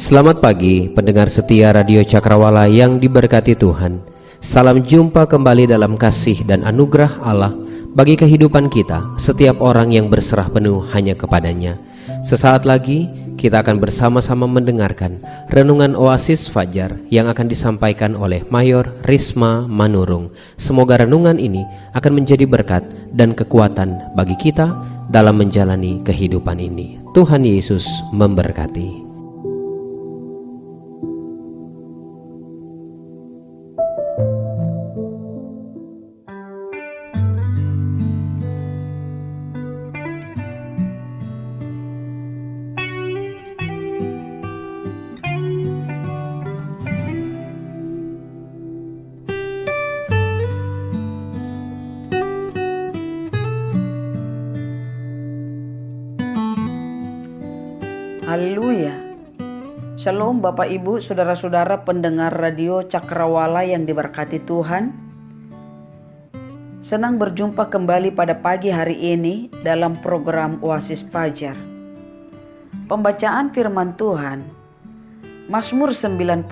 Selamat pagi pendengar setia Radio Cakrawala yang diberkati Tuhan. Salam jumpa kembali dalam kasih dan anugerah Allah bagi kehidupan kita, setiap orang yang berserah penuh hanya kepadanya. Sesaat lagi kita akan bersama-sama mendengarkan Renungan Oasis Fajar yang akan disampaikan oleh Mayor Risma Manurung. Semoga renungan ini akan menjadi berkat dan kekuatan bagi kita dalam menjalani kehidupan ini. Tuhan Yesus memberkati. Haleluya. Shalom Bapak Ibu, Saudara-saudara pendengar Radio Cakrawala yang diberkati Tuhan. Senang berjumpa kembali pada pagi hari ini dalam program Oasis Fajar. Pembacaan firman Tuhan, Mazmur 91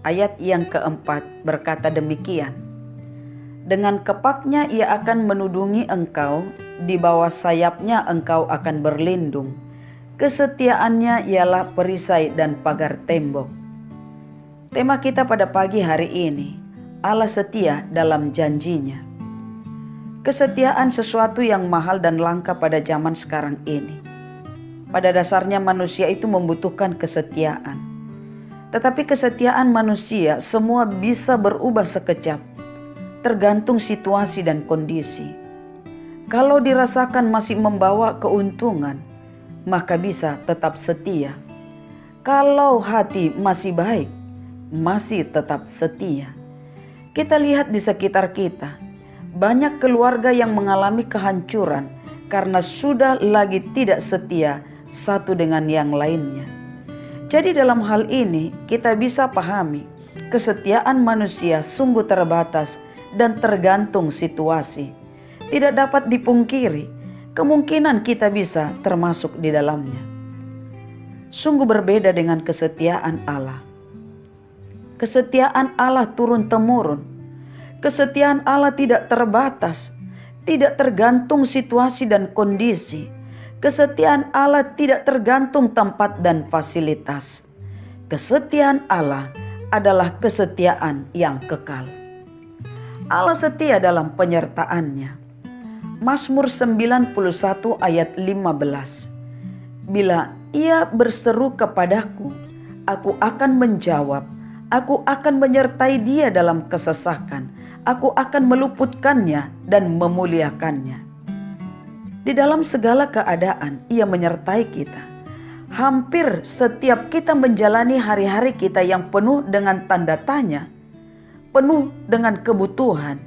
ayat yang keempat berkata demikian. Dengan kepaknya ia akan menudungi engkau, di bawah sayapnya engkau akan berlindung. Kesetiaannya ialah perisai dan pagar tembok. Tema kita pada pagi hari ini, Allah setia dalam janjinya. Kesetiaan sesuatu yang mahal dan langka pada zaman sekarang ini. Pada dasarnya manusia itu membutuhkan kesetiaan. Tetapi kesetiaan manusia semua bisa berubah sekejap, tergantung situasi dan kondisi. Kalau dirasakan masih membawa keuntungan, maka bisa tetap setia. Kalau hati masih baik, masih tetap setia. Kita lihat di sekitar kita, banyak keluarga yang mengalami kehancuran karena sudah lagi tidak setia satu dengan yang lainnya. Jadi dalam hal ini kita bisa pahami, kesetiaan manusia sungguh terbatas dan tergantung situasi. Tidak dapat dipungkiri, kemungkinan kita bisa termasuk di dalamnya. Sungguh berbeda dengan kesetiaan Allah. Kesetiaan Allah turun-temurun. Kesetiaan Allah tidak terbatas, tidak tergantung situasi dan kondisi. Kesetiaan Allah tidak tergantung tempat dan fasilitas. Kesetiaan Allah adalah kesetiaan yang kekal. Allah setia dalam penyertaannya. Mazmur 91 ayat 15. Bila ia berseru kepadaku, aku akan menjawab. Aku akan menyertai dia dalam kesesakan. Aku akan meluputkannya dan memuliakannya. Di dalam segala keadaan, ia menyertai kita. Hampir setiap kita menjalani hari-hari kita yang penuh dengan tanda tanya, penuh dengan kebutuhan,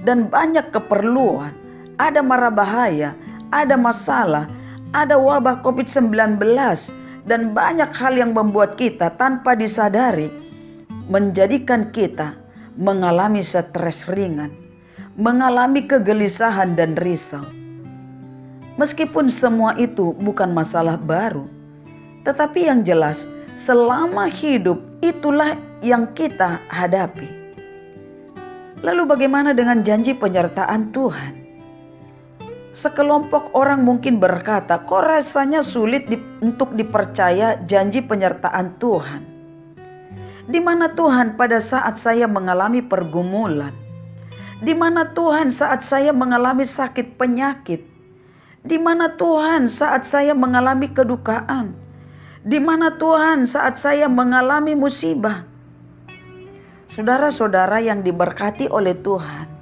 dan banyak keperluan. Ada mara bahaya, ada masalah, ada wabah COVID-19, dan banyak hal yang membuat kita tanpa disadari, menjadikan kita mengalami stres ringan, mengalami kegelisahan dan risau. Meskipun semua itu bukan masalah baru, tetapi yang jelas selama hidup itulah yang kita hadapi. Lalu bagaimana dengan janji penyertaan Tuhan? Sekelompok orang mungkin berkata, kok rasanya sulit untuk dipercaya janji penyertaan Tuhan? Di mana Tuhan pada saat saya mengalami pergumulan? Di mana Tuhan saat saya mengalami sakit penyakit? Di mana Tuhan saat saya mengalami kedukaan? Di mana Tuhan saat saya mengalami musibah? Saudara-saudara yang diberkati oleh Tuhan,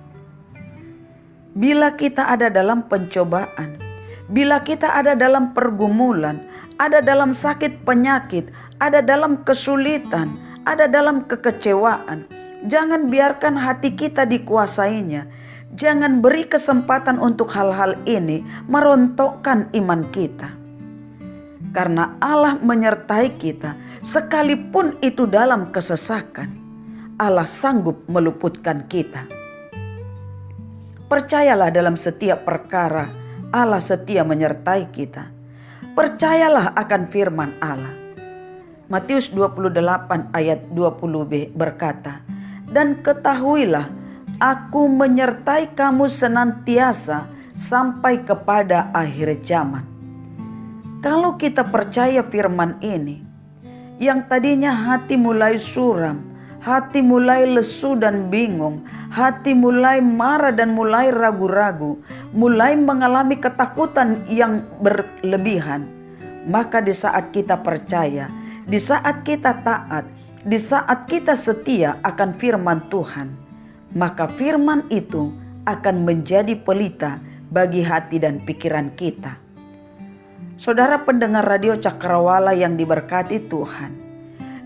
bila kita ada dalam pencobaan, bila kita ada dalam pergumulan, ada dalam sakit penyakit, ada dalam kesulitan, ada dalam kekecewaan, jangan biarkan hati kita dikuasainya. Jangan beri kesempatan untuk hal-hal ini merontokkan iman kita. Karena Allah menyertai kita, sekalipun itu dalam kesesakan, Allah sanggup meluputkan kita. Percayalah dalam setiap perkara, Allah setia menyertai kita. Percayalah akan firman Allah. Matius 28 ayat 20b berkata, "Dan ketahuilah, Aku menyertai kamu senantiasa sampai kepada akhir zaman." Kalau kita percaya firman ini, yang tadinya hati mulai suram, hati mulai lesu dan bingung, hati mulai marah dan mulai ragu-ragu, mulai mengalami ketakutan yang berlebihan, maka di saat kita percaya, di saat kita taat, di saat kita setia akan firman Tuhan, maka firman itu akan menjadi pelita bagi hati dan pikiran kita. Saudara pendengar radio Cakrawala yang diberkati Tuhan,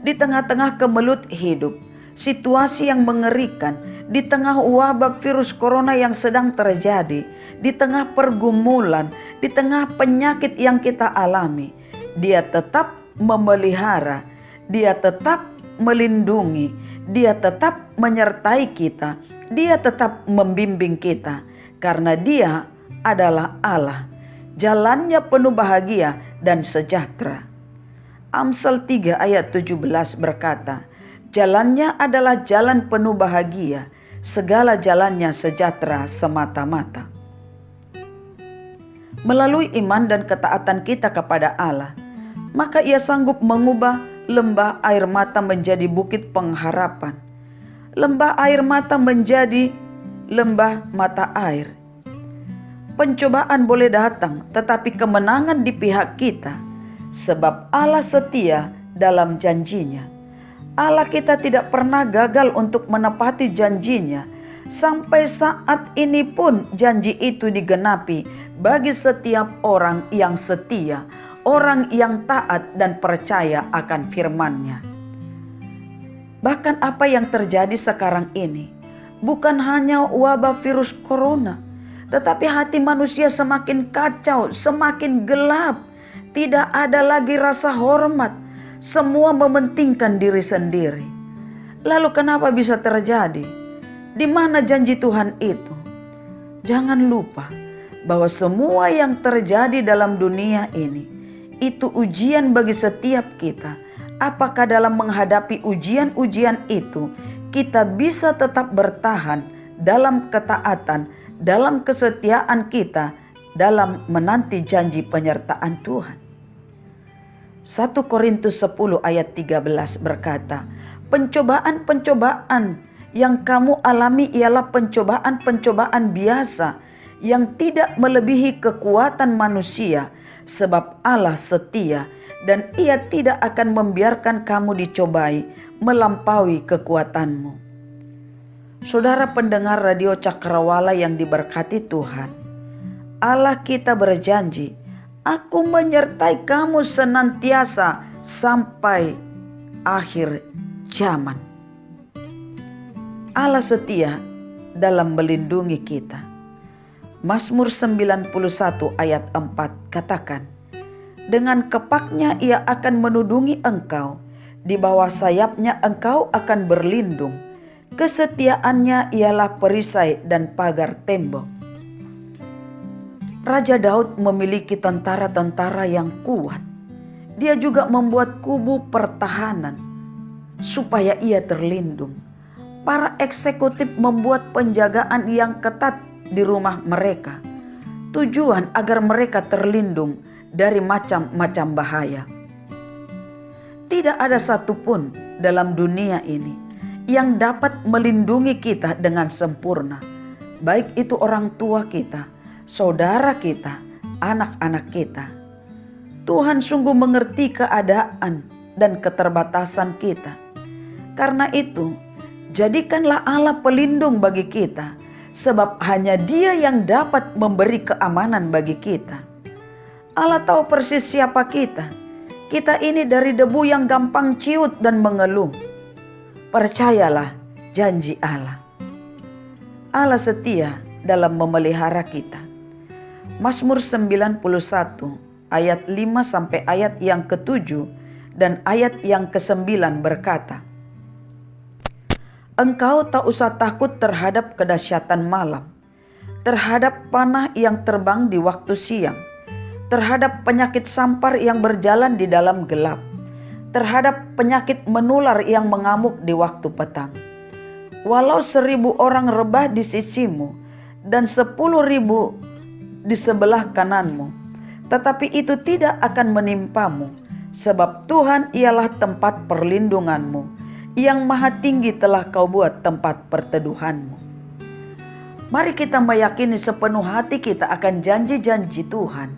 di tengah-tengah kemelut hidup, situasi yang mengerikan, di tengah wabah virus corona yang sedang terjadi, di tengah pergumulan, di tengah penyakit yang kita alami, Dia tetap memelihara, Dia tetap melindungi, Dia tetap menyertai kita, Dia tetap membimbing kita, karena Dia adalah Allah. Jalannya penuh bahagia dan sejahtera. Amsal 3 ayat 17 berkata, "Jalannya adalah jalan penuh bahagia, segala jalannya sejahtera semata-mata." Melalui iman dan ketaatan kita kepada Allah, maka Ia sanggup mengubah lembah air mata menjadi bukit pengharapan, lembah air mata menjadi lembah mata air. Pencobaan boleh datang, tetapi kemenangan di pihak kita, sebab Allah setia dalam janjinya. Allah kita tidak pernah gagal untuk menepati janjinya. Sampai saat ini pun janji itu digenapi bagi setiap orang yang setia, orang yang taat dan percaya akan firman-Nya. Bahkan apa yang terjadi sekarang ini bukan hanya wabah virus corona, tetapi hati manusia semakin kacau, semakin gelap. Tidak ada lagi rasa hormat. Semua mementingkan diri sendiri. Lalu kenapa bisa terjadi? Di mana janji Tuhan itu? Jangan lupa bahwa semua yang terjadi dalam dunia ini, itu ujian bagi setiap kita. Apakah dalam menghadapi ujian-ujian itu, kita bisa tetap bertahan dalam ketaatan, dalam kesetiaan kita, dalam menanti janji penyertaan Tuhan. 1 Korintus 10 ayat 13 berkata, "Pencobaan-pencobaan yang kamu alami ialah pencobaan-pencobaan biasa yang tidak melebihi kekuatan manusia, sebab Allah setia dan Ia tidak akan membiarkan kamu dicobai melampaui kekuatanmu." Saudara pendengar radio Cakrawala yang diberkati Tuhan, Allah kita berjanji, "Aku menyertai kamu senantiasa sampai akhir zaman." Allah setia dalam melindungi kita. Mazmur 91 ayat 4 katakan, "Dengan kepaknya Ia akan menudungi engkau, di bawah sayapnya engkau akan berlindung. Kesetiaannya ialah perisai dan pagar tembok." Raja Daud memiliki tentara-tentara yang kuat. Dia juga membuat kubu pertahanan supaya ia terlindung. Para eksekutif membuat penjagaan yang ketat di rumah mereka. Tujuan agar mereka terlindung dari macam-macam bahaya. Tidak ada satupun dalam dunia ini yang dapat melindungi kita dengan sempurna. Baik itu orang tua kita, saudara kita, anak-anak kita. Tuhan sungguh mengerti keadaan dan keterbatasan kita. Karena itu, jadikanlah Allah pelindung bagi kita, sebab hanya Dia yang dapat memberi keamanan bagi kita. Allah tahu persis siapa kita. Kita ini dari debu yang gampang ciut dan mengeluh. Percayalah janji Allah. Allah setia dalam memelihara kita. Mazmur 91 ayat 5 sampai ayat yang ke-7 dan ayat yang ke-9 berkata, "Engkau tak usah takut terhadap kedahsyatan malam, terhadap panah yang terbang di waktu siang, terhadap penyakit sampar yang berjalan di dalam gelap, terhadap penyakit menular yang mengamuk di waktu petang. Walau 1.000 orang rebah di sisimu dan 10.000 di sebelah kananmu, tetapi itu tidak akan menimpamu, sebab Tuhan ialah tempat perlindunganmu, yang maha tinggi telah kau buat tempat perteduhanmu. Mari kita meyakini sepenuh hati kita akan janji-janji Tuhan.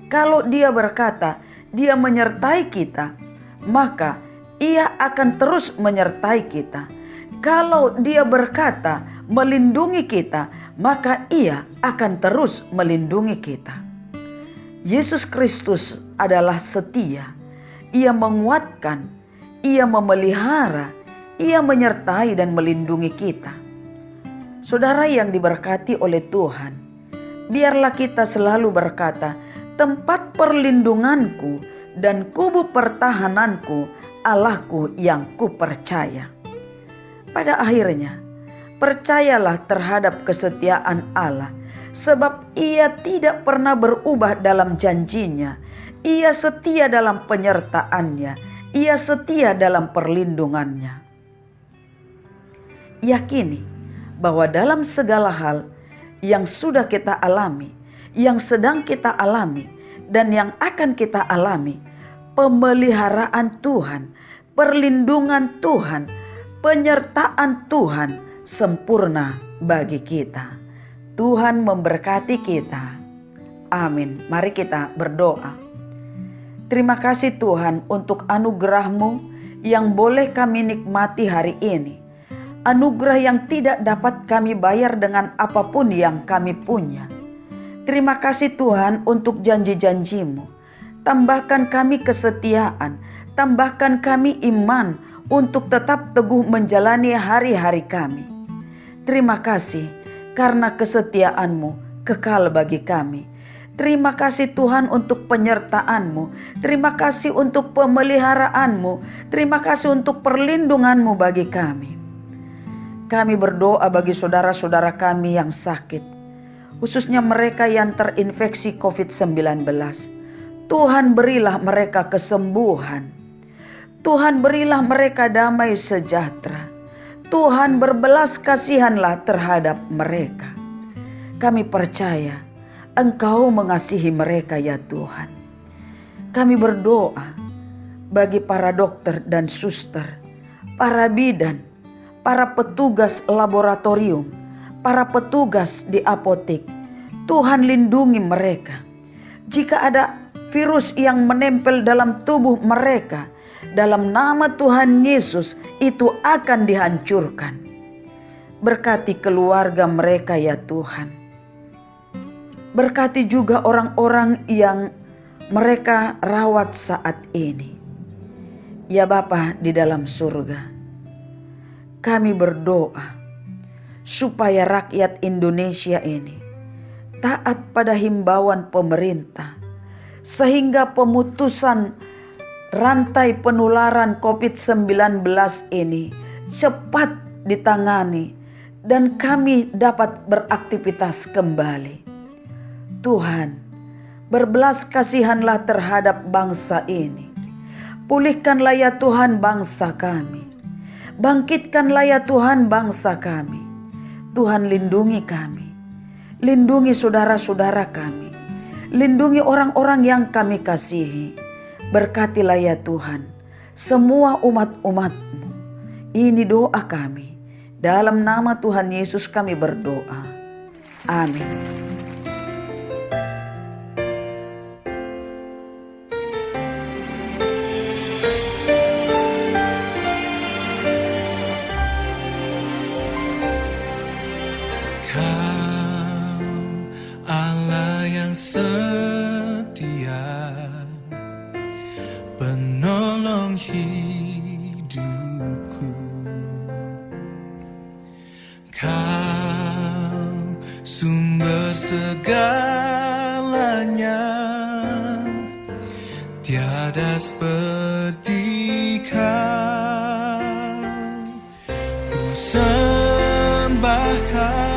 Kalau Dia berkata Dia menyertai kita, maka Ia akan terus menyertai kita. Kalau Dia berkata melindungi kita, maka Ia akan terus melindungi kita. Yesus Kristus adalah setia. Ia menguatkan, Ia memelihara, Ia menyertai dan melindungi kita. Saudara yang diberkati oleh Tuhan, biarlah kita selalu berkata, tempat perlindunganku dan kubu pertahananku, Allahku yang kupercaya. Pada akhirnya, percayalah terhadap kesetiaan Allah, sebab Ia tidak pernah berubah dalam janjinya. Ia setia dalam penyertaannya, Ia setia dalam perlindungannya. Yakini bahwa dalam segala hal yang sudah kita alami, yang sedang kita alami, dan yang akan kita alami, pemeliharaan Tuhan, perlindungan Tuhan, penyertaan Tuhan sempurna bagi kita. Tuhan memberkati kita. Amin. Mari kita berdoa. Terima kasih Tuhan untuk anugerah-Mu yang boleh kami nikmati hari ini. Anugerah yang tidak dapat kami bayar dengan apapun yang kami punya. Terima kasih Tuhan untuk janji-janji-Mu. Tambahkan kami kesetiaan, tambahkan kami iman untuk tetap teguh menjalani hari-hari kami. Terima kasih karena kesetiaan-Mu kekal bagi kami. Terima kasih Tuhan untuk penyertaan-Mu. Terima kasih untuk pemeliharaan-Mu. Terima kasih untuk perlindungan-Mu bagi kami. Kami berdoa bagi saudara-saudara kami yang sakit, khususnya mereka yang terinfeksi COVID-19. Tuhan berilah mereka kesembuhan. Tuhan berilah mereka damai sejahtera. Tuhan berbelas kasihanlah terhadap mereka. Kami percaya Engkau mengasihi mereka ya Tuhan. Kami berdoa bagi para dokter dan suster, para bidan, para petugas laboratorium, para petugas di apotek. Tuhan lindungi mereka. Jika ada virus yang menempel dalam tubuh mereka, dalam nama Tuhan Yesus itu akan dihancurkan. Berkati keluarga mereka ya Tuhan. Berkati juga orang-orang yang mereka rawat saat ini. Ya Bapa di dalam surga, kami berdoa supaya rakyat Indonesia ini taat pada himbauan pemerintah, sehingga pemutusan rantai penularan COVID-19 ini cepat ditangani dan kami dapat beraktivitas kembali. Tuhan, berbelas kasihanlah terhadap bangsa ini. Pulihkanlah ya Tuhan bangsa kami. Bangkitkanlah ya Tuhan bangsa kami. Tuhan lindungi kami. Lindungi saudara-saudara kami. Lindungi orang-orang yang kami kasihi. Berkatilah ya Tuhan semua umat-umat-Mu. Ini doa kami. Dalam nama Tuhan Yesus kami berdoa. Amin. Setia, penolong hidupku. Kau sumber segalanya, tiada seperti Kau. Ku sembah Kau.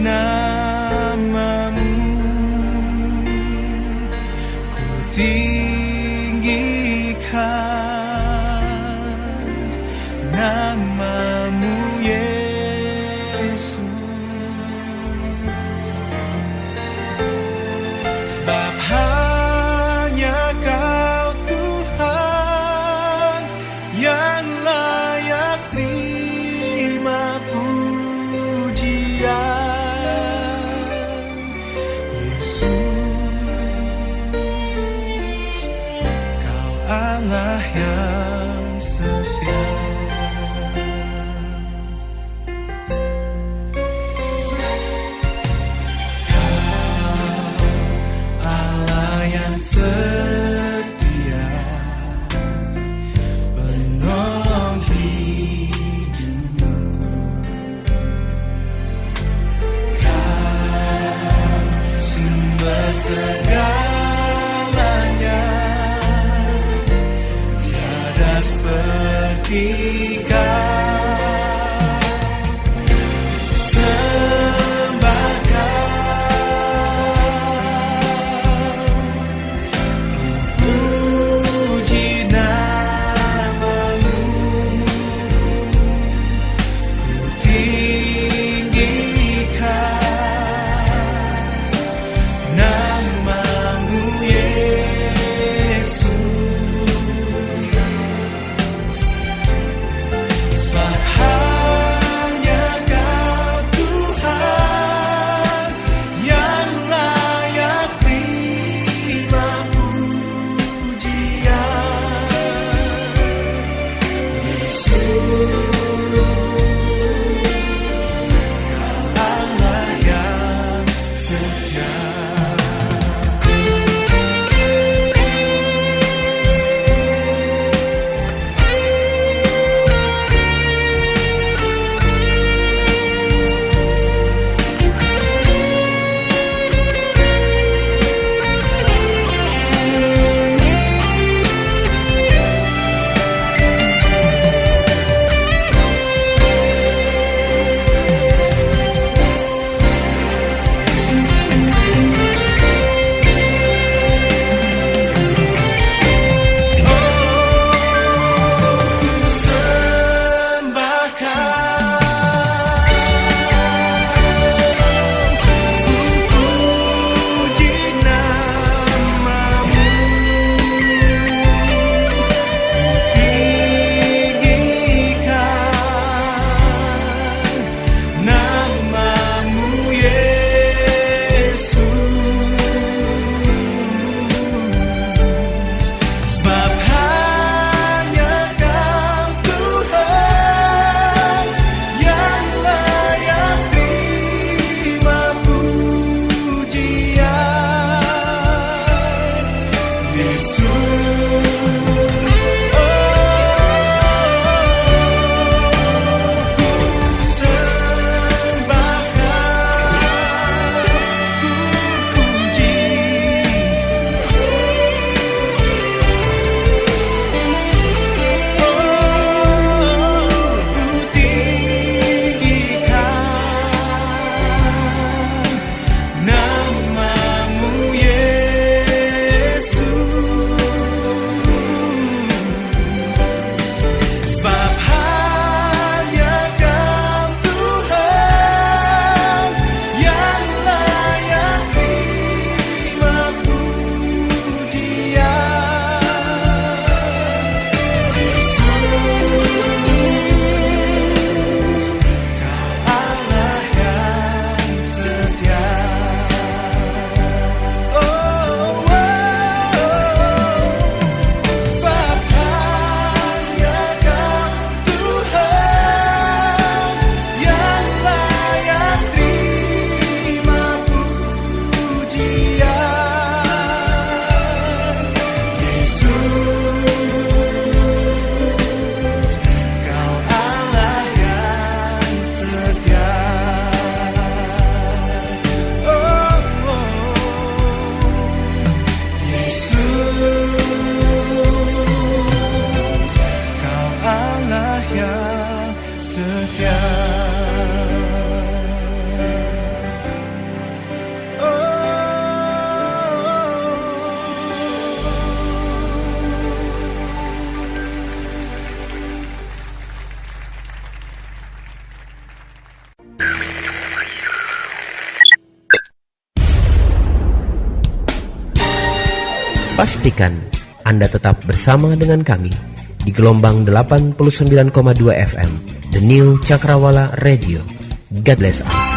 Namamu namamu Yesus, sebab hanya Kau Tuhan yang layak terima pujian. Yesus, Kau Allah yang setia. Yang setia, penolong hidupku. Kau sumber segalanya, tiada seperti Kau. Pastikan Anda tetap bersama dengan kami di gelombang 89,2 FM, The New Cakrawala Radio. God bless us.